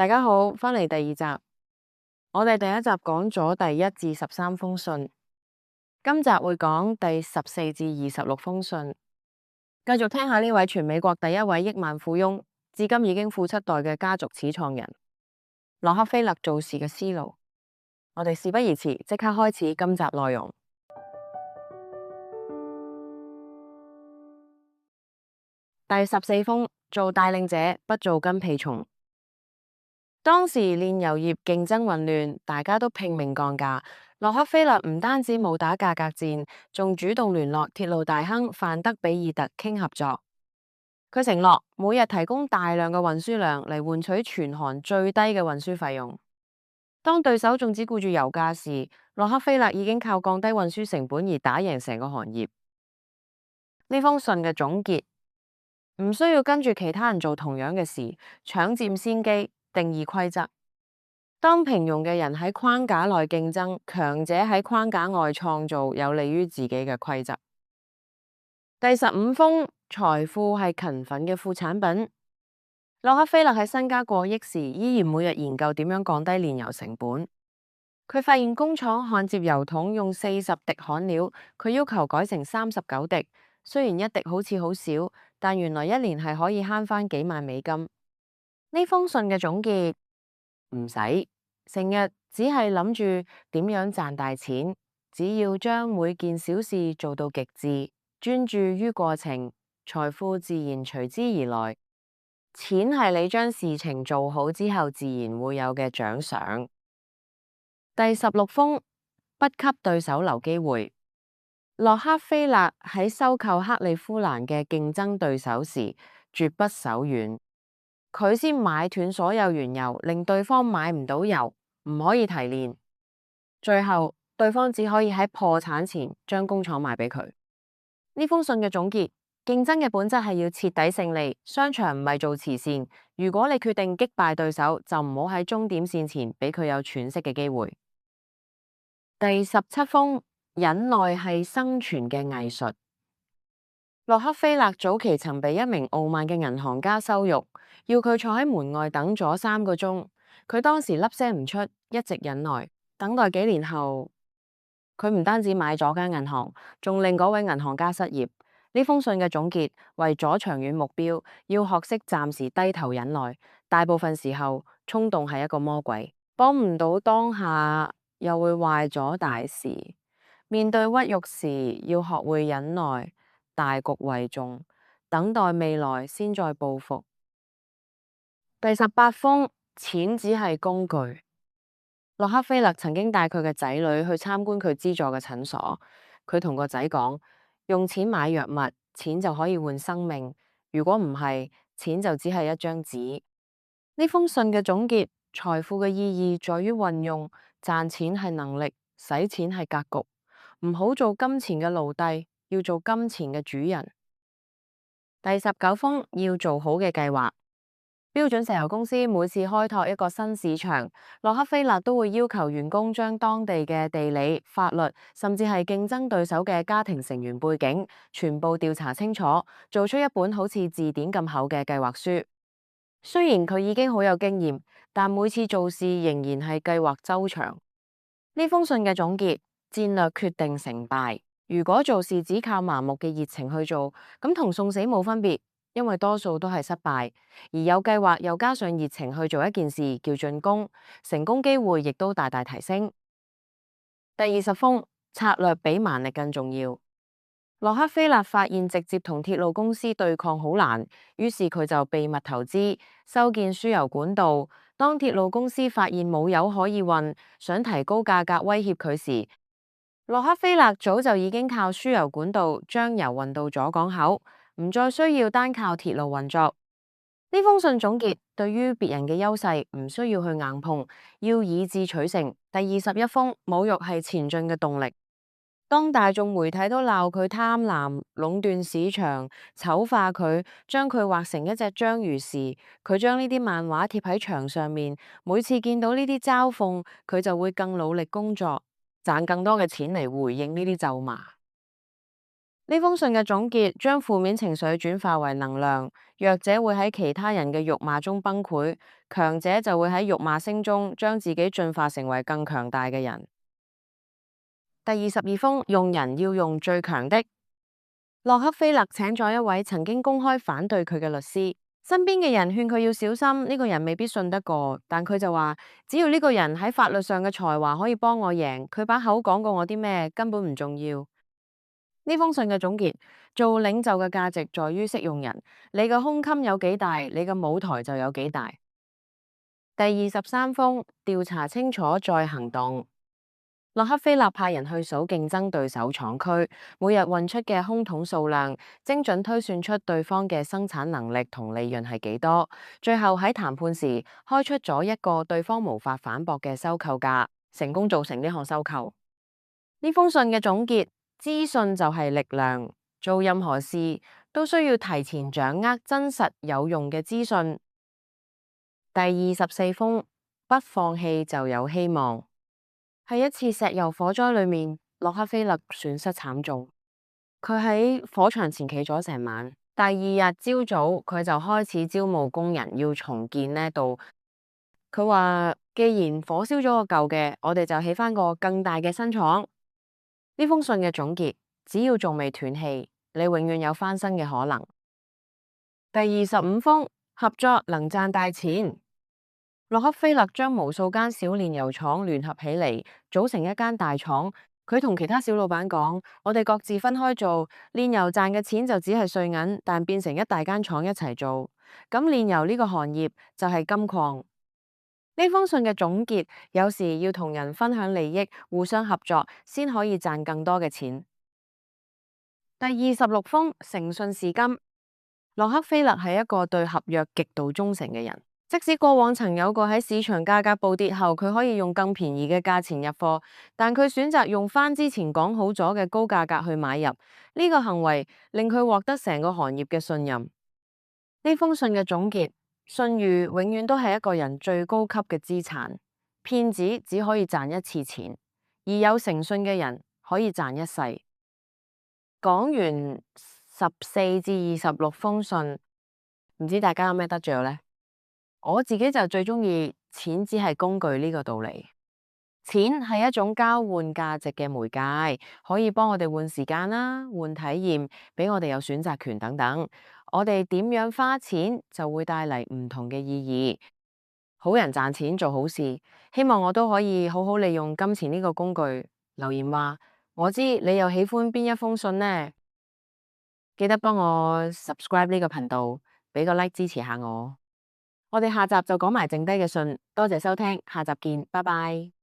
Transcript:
大家好，返嚟第二集。我哋第一集講咗第1至13封信，今集會講第14至26封信。繼續聽下呢位全美國第一位億萬富翁，至今已經富7代嘅家族始創人洛克菲勒做事嘅思路。我哋事不宜遲，即刻開始今集內容。第14封，做帶領者，不做跟屁蟲。當時煉油業競爭混亂，大家都拼命降價。洛克菲勒唔單止冇打價格戰，仲主動聯絡鐵路大亨范德比爾特傾合作。佢承諾每日提供大量嘅運輸量嚟換取全韓最低嘅運輸費用。當對手仲只顧住油價時，洛克菲勒已經靠降低運輸成本而打贏成個行業。呢封信嘅總結：唔需要跟住其他人做同樣嘅事，搶佔先機。定義規則：當平庸嘅人喺框架內競爭，強者喺框架外創造有利於自己嘅規則。第15封，財富係勤奮嘅副產品。洛克菲勒喺身家過億時，依然每日研究點樣降低煉油成本。佢發現工廠焊接油桶用40滴焊料，佢要求改成39滴。雖然一滴好似好少，但原來一年係可以慳返幾萬美金。呢封信嘅總結：唔使成日只係諗住點樣賺大錢，只要將每件小事做到極致，專注於過程，財富自然隨之而來。錢係你將事情做好之後自然會有嘅獎賞。第16封，不給對手留機會。洛克菲勒喺收購克利夫蘭嘅競爭對手時，絕不手軟。佢先買斷所有原油，令對方買唔到油，唔可以提煉。最後，對方只可以喺破產前將工廠賣俾佢。呢封信嘅總結：競爭嘅本質係要徹底勝利。商場唔係做慈善。如果你決定擊敗對手，就唔好喺終點線前俾佢有喘息嘅機會。第17封，忍耐係生存嘅藝術。洛克菲勒早期曾被一名傲慢嘅銀行家羞辱，要佢坐喺門外等咗3個鐘。佢當時粒聲唔出，一直忍耐。等待幾年後，佢唔單止買咗間銀行，仲令嗰位銀行家失業。呢封信嘅總結：為咗長遠目標，要學識暫時低頭忍耐。大部分時候，衝動係一個魔鬼，幫唔到當下，又會壞咗大事。面對屈辱時，要學會忍耐。大局為重，等待未來先再報復。第18封，錢只係工具。洛克菲勒曾經帶佢嘅仔女去參觀佢資助嘅診所，佢同個仔講：用錢買藥物，錢就可以換生命；如果唔係，錢就只係一張紙。呢封信嘅總結：財富嘅意義在於運用，賺錢係能力，使錢係格局，唔好做金錢嘅奴隸。要做金錢嘅主人。第19封，要做好嘅計劃。標準石油公司每次開拓一個新市場，洛克菲勒都會要求員工將當地嘅地理、法律，甚至係競爭對手嘅家庭成員背景，全部調查清楚，做出一本好似字典咁厚嘅計劃書。雖然佢已經好有經驗，但每次做事仍然係計劃周詳。呢封信嘅總結：戰略決定成敗。如果做事只靠盲目嘅熱情去做，咁同送死冇分別，因為多數都係失敗。而有計劃又加上熱情去做一件事，叫進攻，成功機會亦都大大提升。第20封，策略比蠻力更重要。洛克菲勒發現直接同鐵路公司對抗好難，於是佢就秘密投資，修建輸油管道。當鐵路公司發現冇油可以運，想提高價格威脅佢時，洛克菲勒早就已經靠輸油管道將油運到咗港口，唔再需要單靠鐵路運作。呢封信總結：對於別人嘅優勢，唔需要去硬碰，要以智取勝。第21封，侮辱係前進嘅動力。當大眾媒體都鬧佢貪婪、壟斷市場、醜化佢，將佢畫成一隻章魚時，佢將呢啲漫畫貼喺牆上面。每次見到呢啲嘲諷，佢就會更努力工作，賺更多嘅錢嚟回應呢啲咒罵。呢封信嘅總結，將負面情緒轉化為能量，弱者會喺其他人嘅辱罵中崩潰，強者就會喺辱罵聲中將自己進化成為更強大嘅人。第22封，用人要用最強的。洛克菲勒請咗一位曾經公開反對佢嘅律師，身邊嘅人勸佢要小心，呢個人未必信得過，但佢就話只要呢個人喺法律上嘅才華可以幫我贏，佢把口講過我啲咩根本唔重要。呢封信嘅總結，做領袖嘅價值在於識用人，你嘅胸襟有幾大，你嘅舞台就有幾大。第23封，調查清楚再行動。洛克菲勒派人去數競爭對手廠區，每日運出嘅空桶數量，精準推算出對方嘅生產能力同利潤係幾多。最後喺談判時，開出咗一個對方無法反駁嘅收購價，成功造成呢項收購。呢封信嘅總結，資訊就係力量，做任何事都需要提前掌握真實有用嘅資訊。第24封，不放棄就有希望。喺一次石油火災裏面，洛克菲勒損失慘重。佢喺火場前企咗成晚，第二日朝早佢就開始招募工人要重建呢度。佢話既然火燒咗個舊嘅，我哋就起翻個更大嘅新廠。呢封信嘅總結，只要仲未斷氣，你永遠有翻身嘅可能。第25封，合作能賺大錢。洛克菲勒將無數間小煉油廠聯合起嚟，組成一間大廠。佢同其他小老闆講：我哋各自分開做，煉油賺嘅錢就只係碎銀，但變成一大間廠一齊做。咁煉油呢個行業就係金礦。呢封信嘅總結，有時要同人分享利益，互相合作，先可以賺更多嘅錢。第26封，誠信是金。洛克菲勒係一個對合約極度忠誠嘅人。即使過往曾有過喺市場價格暴跌後，佢可以用更便宜嘅價錢入貨，但佢選擇用翻之前講好咗嘅高價格去買入。呢個行為令佢獲得成個行業嘅信任。呢封信嘅總結，信譽永遠都係一個人最高級嘅資產。騙子只可以賺一次錢，而有誠信嘅人可以賺一世。講完14至26封信，唔知大家有咩得着呢？我自己就最中意錢只係工具呢個道理。錢係一種交換價值嘅媒介，可以幫我哋換時間啦、換體驗，俾我哋有選擇權等等。我哋點樣花錢就會帶嚟唔同嘅意義。好人賺錢做好事，希望我都可以好好利用金錢呢個工具。留言話我知你又喜歡邊一封信呢？記得幫我 subscribe 呢個頻道，俾個 like 支持下我。我哋下集就講埋剩低嘅信，多謝收聽，下集見，拜拜。